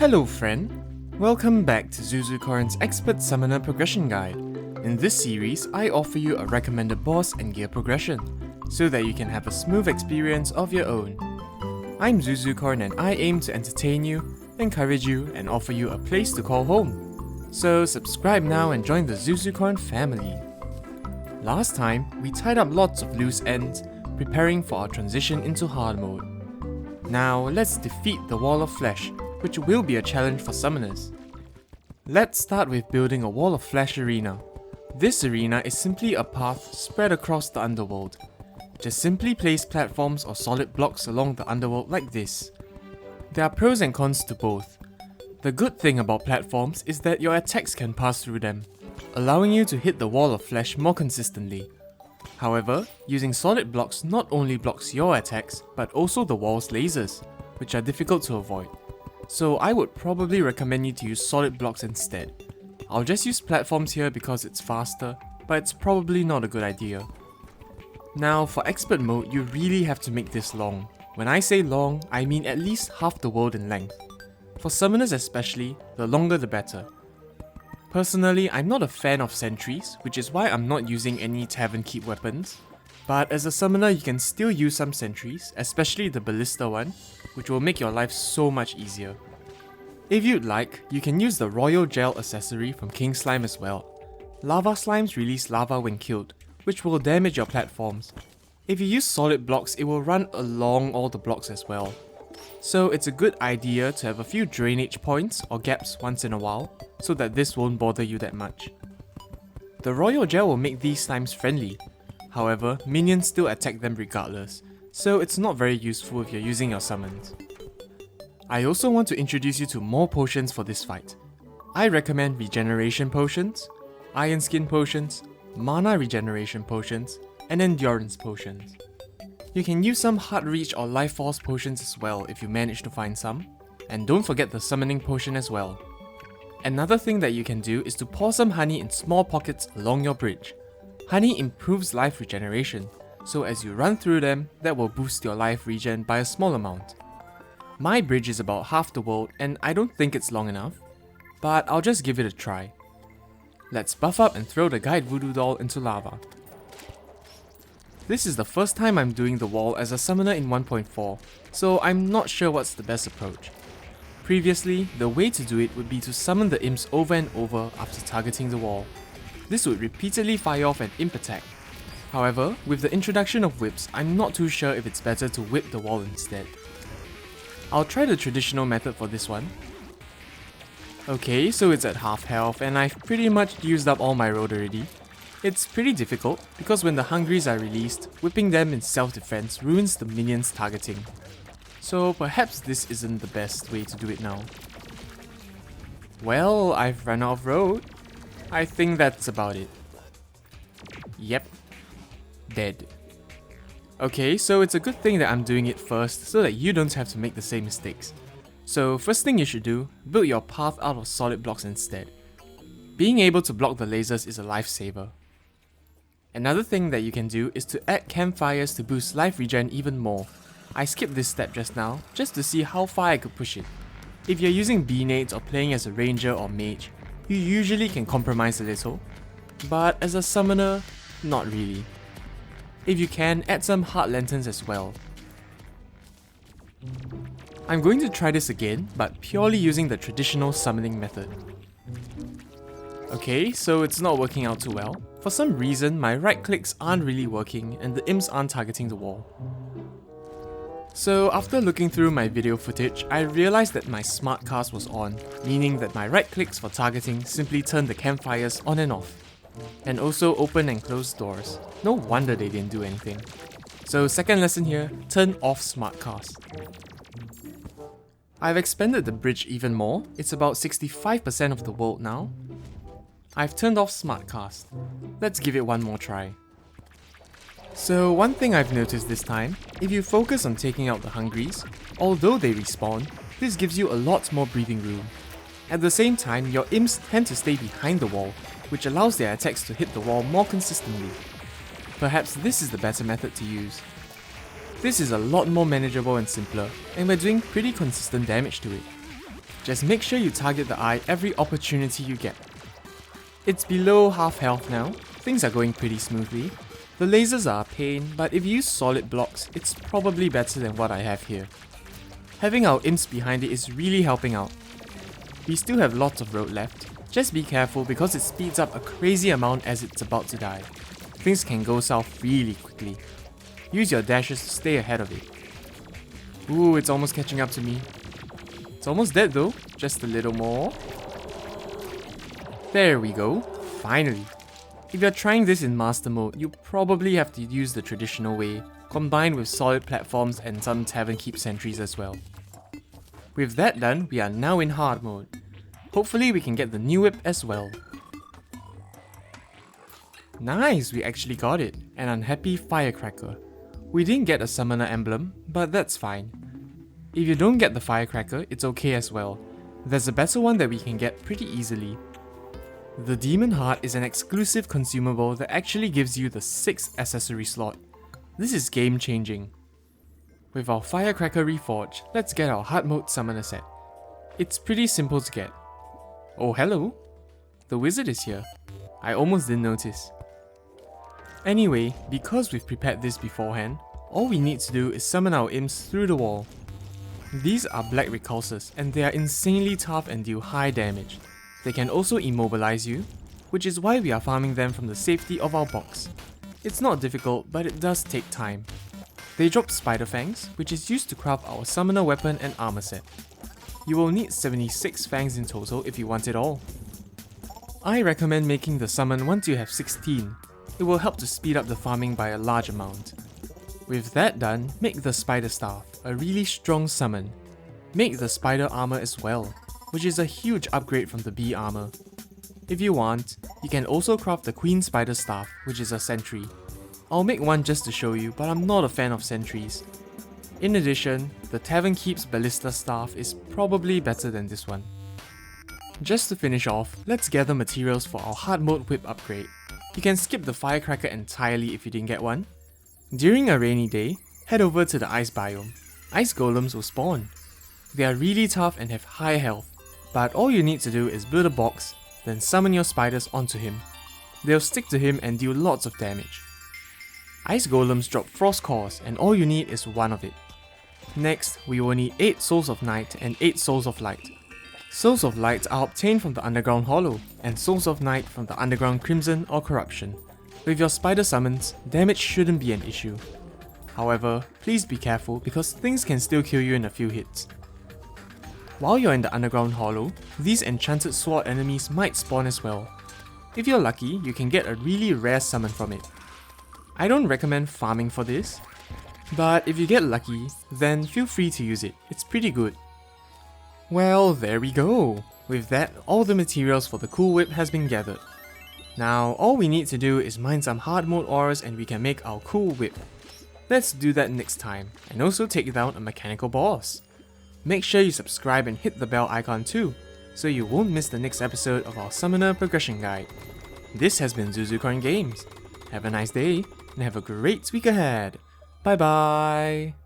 Hello friend, welcome back to Zuzucorn's Expert Summoner Progression Guide. In this series, I offer you a recommended boss and gear progression, so that you can have a smooth experience of your own. I'm Zuzucorn and I aim to entertain you, encourage you, and offer you a place to call home. So subscribe now and join the Zuzucorn family. Last time, we tied up lots of loose ends, preparing for our transition into hard mode. Now, let's defeat the Wall of Flesh, which will be a challenge for summoners. Let's start with building a Wall of Flesh arena. This arena is simply a path spread across the underworld. Just simply place platforms or solid blocks along the underworld like this. There are pros and cons to both. The good thing about platforms is that your attacks can pass through them, allowing you to hit the Wall of Flesh more consistently. However, using solid blocks not only blocks your attacks, but also the wall's lasers, which are difficult to avoid. So I would probably recommend you to use solid blocks instead. I'll just use platforms here because it's faster, but it's probably not a good idea. Now for expert mode, you really have to make this long. When I say long, I mean at least half the world in length. For summoners especially, the longer the better. Personally, I'm not a fan of sentries, which is why I'm not using any tavern keep weapons. But as a summoner, you can still use some sentries, especially the ballista one, which will make your life so much easier. If you'd like, you can use the Royal Gel accessory from King Slime as well. Lava slimes release lava when killed, which will damage your platforms. If you use solid blocks, it will run along all the blocks as well. So it's a good idea to have a few drainage points or gaps once in a while, so that this won't bother you that much. The Royal Gel will make these slimes friendly. However, minions still attack them regardless, so it's not very useful if you're using your summons. I also want to introduce you to more potions for this fight. I recommend regeneration potions, iron skin potions, mana regeneration potions, and endurance potions. You can use some heart reach or life force potions as well if you manage to find some, and don't forget the summoning potion as well. Another thing that you can do is to pour some honey in small pockets along your bridge. Honey improves life regeneration, so as you run through them, that will boost your life regen by a small amount. My bridge is about half the world and I don't think it's long enough, but I'll just give it a try. Let's buff up and throw the guide voodoo doll into lava. This is the first time I'm doing the wall as a summoner in 1.4, so I'm not sure what's the best approach. Previously, the way to do it would be to summon the imps over and over after targeting the wall. This would repeatedly fire off an imp attack. However, with the introduction of whips, I'm not too sure if it's better to whip the wall instead. I'll try the traditional method for this one. Okay, so it's at half health and I've pretty much used up all my road already. It's pretty difficult because when the hungries are released, whipping them in self-defense ruins the minions' targeting. So perhaps this isn't the best way to do it now. Well, I've run out of road. I think that's about it. Yep. Dead. Okay, so it's a good thing that I'm doing it first so that you don't have to make the same mistakes. So first thing you should do, build your path out of solid blocks instead. Being able to block the lasers is a lifesaver. Another thing that you can do is to add campfires to boost life regen even more. I skipped this step just now, just to see how far I could push it. If you're using B-nades or playing as a ranger or mage, you usually can compromise a little, but as a summoner, not really. If you can, add some heart lanterns as well. I'm going to try this again, but purely using the traditional summoning method. Okay, so it's not working out too well. For some reason, my right clicks aren't really working and the imps aren't targeting the wall. So after looking through my video footage, I realized that my smart cast was on, meaning that my right clicks for targeting simply turned the campfires on and off. And also open and close doors. No wonder they didn't do anything. So second lesson here, turn off smart cast. I've expanded the bridge even more, it's about 65% of the world now. I've turned off smart cast. Let's give it one more try. So one thing I've noticed this time, if you focus on taking out the hungries, although they respawn, this gives you a lot more breathing room. At the same time, your imps tend to stay behind the wall, which allows their attacks to hit the wall more consistently. Perhaps this is the better method to use. This is a lot more manageable and simpler, and we're doing pretty consistent damage to it. Just make sure you target the eye every opportunity you get. It's below half health now, things are going pretty smoothly. The lasers are a pain, but if you use solid blocks, it's probably better than what I have here. Having our imps behind it is really helping out. We still have lots of road left, just be careful because it speeds up a crazy amount as it's about to die. Things can go south really quickly. Use your dashes to stay ahead of it. Ooh, it's almost catching up to me. It's almost dead though, just a little more. There we go, finally. If you're trying this in master mode, you probably have to use the traditional way, combined with solid platforms and some tavern keep sentries as well. With that done, we are now in hard mode. Hopefully we can get the new whip as well. Nice, we actually got it, an unhappy firecracker. We didn't get a summoner emblem, but that's fine. If you don't get the firecracker, it's okay as well. There's a better one that we can get pretty easily. The Demon Heart is an exclusive consumable that actually gives you the 6th accessory slot. This is game changing. With our firecracker reforged, let's get our hard mode summoner set. It's pretty simple to get. Oh hello, the wizard is here. I almost didn't notice. Anyway, because we've prepared this beforehand, all we need to do is summon our imps through the wall. These are black repulsors and they are insanely tough and deal high damage. They can also immobilize you, which is why we are farming them from the safety of our box. It's not difficult, but it does take time. They drop spider fangs, which is used to craft our summoner weapon and armor set. You will need 76 fangs in total if you want it all. I recommend making the summon once you have 16. It will help to speed up the farming by a large amount. With that done, make the spider staff, a really strong summon. Make the spider armor as well, which is a huge upgrade from the bee armor. If you want, you can also craft the queen spider staff, which is a sentry. I'll make one just to show you, but I'm not a fan of sentries. In addition, the Tavern Keep's ballista staff is probably better than this one. Just to finish off, let's gather materials for our hard mode whip upgrade. You can skip the firecracker entirely if you didn't get one. During a rainy day, head over to the ice biome. Ice golems will spawn. They are really tough and have high health, but all you need to do is build a box, then summon your spiders onto him. They'll stick to him and deal lots of damage. Ice golems drop frost cores and all you need is one of it. Next, we will need 8 souls of night and 8 souls of light. Souls of light are obtained from the underground hollow, and souls of night from the underground crimson or corruption. With your spider summons, damage shouldn't be an issue. However, please be careful because things can still kill you in a few hits. While you're in the underground hollow, these enchanted sword enemies might spawn as well. If you're lucky, you can get a really rare summon from it. I don't recommend farming for this, but if you get lucky, then feel free to use it, it's pretty good. Well, there we go. With that, all the materials for the Cool Whip has been gathered. Now, all we need to do is mine some hard mode ores and we can make our Cool Whip. Let's do that next time, and also take down a mechanical boss. Make sure you subscribe and hit the bell icon too, so you won't miss the next episode of our Summoner Progression Guide. This has been Zuzucorn Games. Have a nice day, and have a great week ahead. Bye bye!